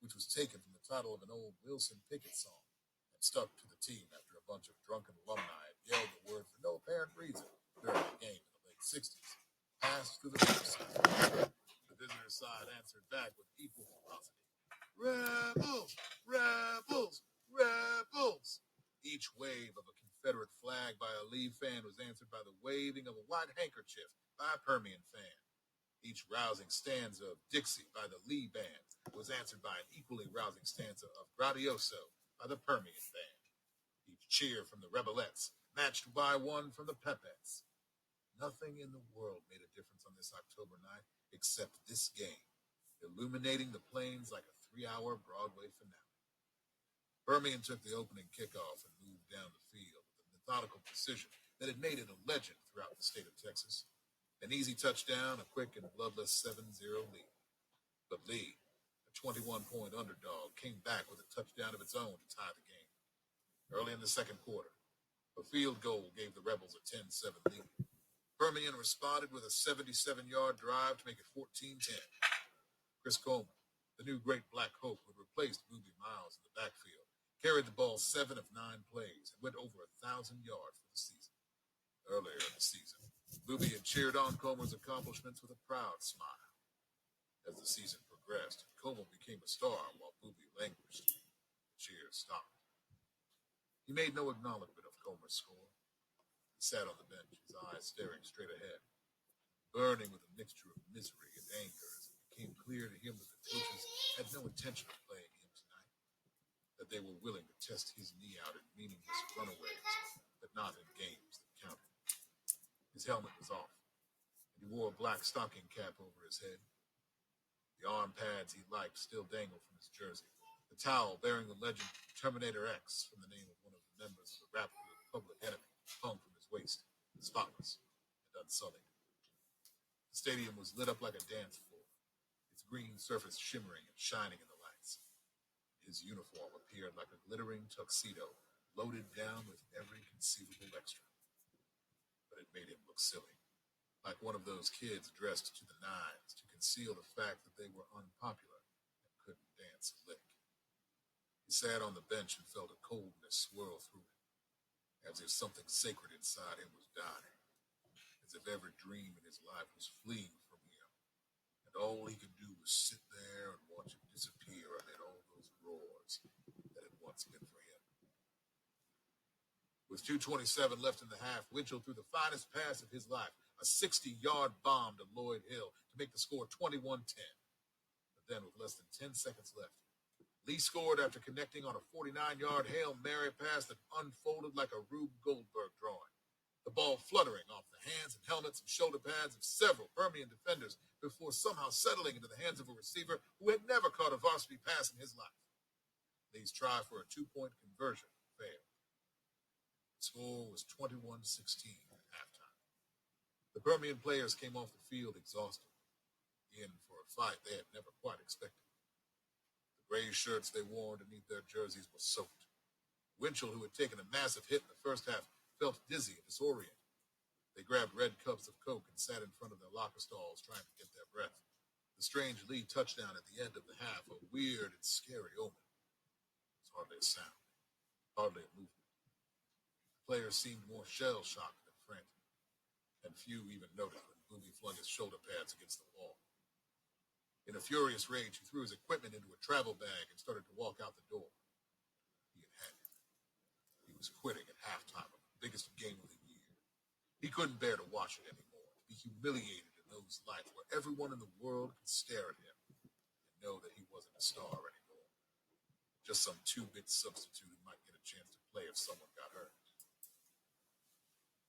which was taken from the title of an old Wilson Pickett song and stuck to the team after a bunch of drunken alumni had yelled the word for no apparent reason during a game in the late 60s, passed through the riverside. The visitor side answered back with equal ferocity. Rebels! Rebels! Rebels! Each wave of a Confederate flag by a Lee fan was answered by the waving of a white handkerchief by a Permian fan. Each rousing stanza of Dixie by the Lee band was answered by an equally rousing stanza of Gradioso by the Permian band. Each cheer from the Rebelettes matched by one from the Pepettes. Nothing in the world made a difference on this October night except this game, illuminating the plains like a 3-hour Broadway finale. Permian took the opening kickoff and moved down the field with a methodical precision that had made it a legend throughout the state of Texas. An easy touchdown, a quick and bloodless 7-0 lead. But Lee, a 21-point underdog, came back with a touchdown of its own to tie the game. Early in the second quarter, a field goal gave the Rebels a 10-7 lead. Permian responded with a 77-yard drive to make it 14-10. Chris Coleman, the new great black hope who had replaced Boobie Miles in the backfield, carried the ball 7 of 9 plays and went over 1,000 yards for the season. Earlier in the season, Boobie had cheered on Comer's accomplishments with a proud smile. As the season progressed, Comer became a star while Boobie languished. The cheers stopped. He made no acknowledgement of Comer's score. He sat on the bench, his eyes staring straight ahead, burning with a mixture of misery and anger as it became clear to him that the coaches had no intention of playing him tonight, that they were willing to test his knee out in meaningless runaways, but not in games that counted. His helmet was off, and he wore a black stocking cap over his head. The arm pads he liked still dangled from his jersey. The towel bearing the legend Terminator X from the name of one of the members of the rap group Public Enemy hung from his waist, spotless and unsullied. The stadium was lit up like a dance floor, its green surface shimmering and shining in the lights. His uniform appeared like a glittering tuxedo, loaded down with every conceivable extra. But it made him look silly, like one of those kids dressed to the nines to conceal the fact that they were unpopular and couldn't dance a lick. He sat on the bench and felt a coldness swirl through him, as if something sacred inside him was dying, as if every dream in his life was fleeing from him, and all he could do was sit there and watch it disappear amid all those roars that had once been for him. With 2:27 left in the half, Winchell threw the finest pass of his life, a 60-yard bomb to Lloyd Hill to make the score 21-10. But then, with less than 10 seconds left, Lee scored after connecting on a 49-yard Hail Mary pass that unfolded like a Rube Goldberg drawing, the ball fluttering off the hands and helmets and shoulder pads of several Permian defenders before somehow settling into the hands of a receiver who had never caught a varsity pass in his life. Lee's try for a 2-point conversion failed. The score was 21-16 at halftime. The Permian players came off the field exhausted, in for a fight they had never quite expected. The gray shirts they wore underneath their jerseys were soaked. Winchell, who had taken a massive hit in the first half, felt dizzy and disoriented. They grabbed red cups of Coke and sat in front of their locker stalls trying to get their breath. The strange Lee touchdown at the end of the half, a weird and scary omen. It was hardly a sound, hardly a movement. The players seemed more shell-shocked than frantic, and few even noticed when Boobie flung his shoulder pads against the wall. In a furious rage, he threw his equipment into a travel bag and started to walk out the door. He had had it. He was quitting at halftime of the biggest game of the year. He couldn't bear to watch it anymore, to be humiliated in those lights where everyone in the world could stare at him and know that he wasn't a star anymore. Just some 2-bit substitute who might get a chance to play if someone got hurt.